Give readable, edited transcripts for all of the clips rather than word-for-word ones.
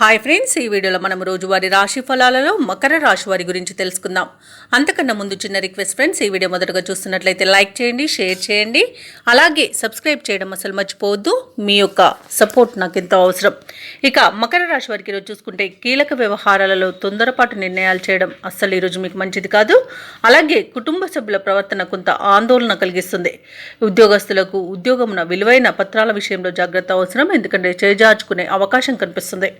Hi friends, ఈ వీడియోలో మనం రోజువారీ రాశి ఫలాలలో మకర రాశి వారి గురించి తెలుసుకుందాం. అంతకన్నా ముందు చిన్న రిక్వెస్ట్ ఫ్రెండ్స్, ఈ వీడియో మొదటగా చూస్తున్నట్లయితే లైక్ చేయండి, షేర్ చేయండి, అలాగే సబ్స్క్రైబ్ చేయడం అసలు మర్చిపోవద్దు. మీ యొక్క సపోర్ట్ నాకు ఎంతో అవసరం. ఇక మకర రాశి వారికి ఈరోజు చూసుకుంటే కీలక వ్యవహారాలలో తొందరపాటు నిర్ణయాలు చేయడం అస్సలు ఈరోజు మీకు మంచిది కాదు. అలాగే కుటుంబ సభ్యుల ప్రవర్తన కొంత ఆందోళన కలిగిస్తుంది. ఉద్యోగస్తులకు ఉద్యోగమున విలువైన పత్రాల విషయంలో జాగ్రత్త అవసరం, ఎందుకంటే చేజార్చుకునే అవకాశం కనిపిస్తుంది.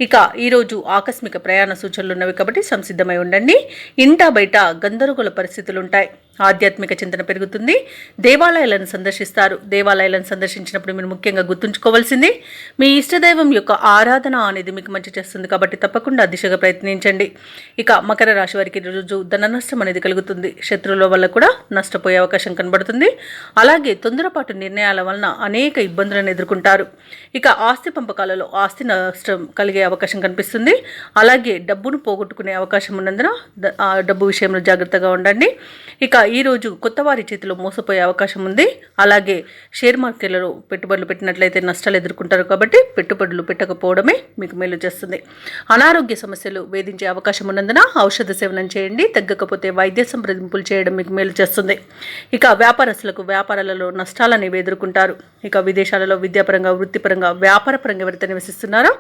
ఇక ఈరోజు ఆకస్మిక ప్రయాణ సూచనలు ఉన్నవి కాబట్టి సంసిద్ధమై ఉండండి. ఇంటా బయట గందరగోళ పరిస్థితులు ఉంటాయి. ఆధ్యాత్మిక చింతన పెరుగుతుంది. దేవాలయాలను సందర్శిస్తారు. దేవాలయాలను సందర్శించినప్పుడు మీరు ముఖ్యంగా గుర్తుంచుకోవాల్సింది మీ ఇష్టదైవం యొక్క ఆరాధన అనేది మీకు మంచి చేస్తుంది కాబట్టి తప్పకుండా దిశగా ప్రయత్నించండి. ఇక మకర రాశి వారికి రోజు ధన నష్టం అనేది కలుగుతుంది. శత్రువుల వల్ల కూడా నష్టపోయే అవకాశం కనబడుతుంది. అలాగే తొందరపాటు నిర్ణయాల వలన అనేక ఇబ్బందులను ఎదుర్కొంటారు. ఇక ఆస్తి పంపకాలలో ఆస్తి నష్టం కలిగే అవకాశం కనిపిస్తుంది. అలాగే డబ్బును పోగొట్టుకునే అవకాశం ఉన్నందున డబ్బు విషయంలో జాగ్రత్తగా ఉండండి. ఇక ఈరోజు కొత్త వారి చేతిలో మోసపోయే అవకాశం ఉంది. అలాగే షేర్ మార్కెట్లలో పెట్టుబడులు పెట్టినట్లయితే నష్టాలు ఎదుర్కొంటారు కాబట్టి పెట్టుబడులు పెట్టకపోవడమే మీకు మేలు చేస్తుంది. అనారోగ్య సమస్యలు వేధించే అవకాశం ఉన్నందున ఔషధ సేవనం చేయండి. తగ్గకపోతే వైద్య సంప్రదింపులు చేయడం మీకు మేలు చేస్తుంది. ఇక వ్యాపారస్తులకు వ్యాపారాలలో నష్టాలను ఎదుర్కొంటారు. ఇక విదేశాలలో విద్యాపరంగా, వృత్తిపరంగా, వ్యాపారపరంగా ఎవరైతే నివసిస్తున్నారో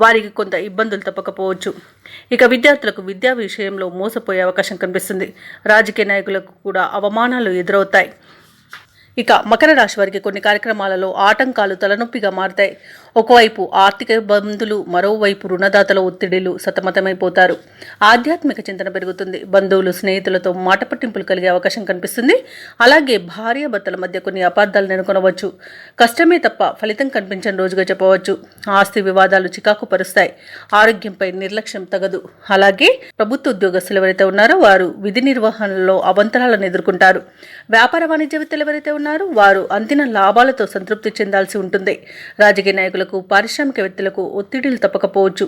వారికి కొంత ఇబ్బందులు తప్పకపోవచ్చు. ఇక విద్యార్థులకు విద్యా విషయంలో మోసపోయే అవకాశం కనిపిస్తుంది. రాజకీయ నాయకులకు కూడా అవమానాలు ఎదురవుతాయి. ఇక మకర రాశి వారికి కొన్ని కార్యక్రమాలలో ఆటంకాలు తలనొప్పిగా మారుతాయి. ఒకవైపు ఆర్థిక ఇబ్బందులు, మరోవైపు రుణదాతల ఒత్తిడిలు సతమతమైపోతారు. ఆధ్యాత్మిక చింతన పెరుగుతుంది. బంధువులు, స్నేహితులతో మాట పట్టింపులు కలిగే అవకాశం కనిపిస్తుంది. అలాగే భార్యాభర్తల మధ్య కొన్ని అపార్థాలు నెలకొనవచ్చు. కష్టమే తప్ప ఫలితం కనిపించని రోజుగా చెప్పవచ్చు. ఆస్తి వివాదాలు చికాకు పరుస్తాయి. ఆరోగ్యంపై నిర్లక్ష్యం తగదు. అలాగే ప్రభుత్వ ఉద్యోగస్తులు ఎవరైతే ఉన్నారో వారు విధి నిర్వహణలో అవంతరాలను ఎదుర్కొంటారు. వ్యాపార వాణిజ్యవేత్తలు ఎవరైతే వారు అంతిమ లాభాలతో సంతృప్తి చెందాల్సి ఉంటుంది. రాజకీయ నాయకులకు, పారిశ్రామికవేత్తలకు ఒత్తిడిలు తప్పకపోవచ్చు.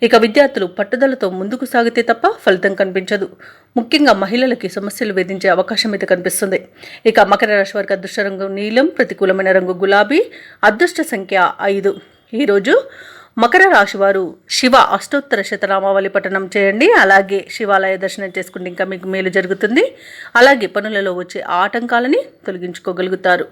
ఇక విద్యార్థులు పట్టుదలతో ముందుకు సాగితే తప్ప ఫలితం కనిపించదు. ముఖ్యంగా మహిళలకి సమస్యలు వేధించే అవకాశం అయితే కనిపిస్తుంది. ఇక మకర రాశి వారికి అదృష్ట రంగు నీలం, ప్రతికూలమైన రంగు గులాబీ, అదృష్ట సంఖ్య 5. ఈరోజు మకర రాశి వారు శివ అష్టోత్తర శతనామావళి పఠనం చేయండి. అలాగే శివాలయ దర్శనం చేసుకుంటే ఇంకా మీకు మేలు జరుగుతుంది. అలాగే పనులలో వచ్చే ఆటంకాలని తొలగించుకోగలుగుతారు.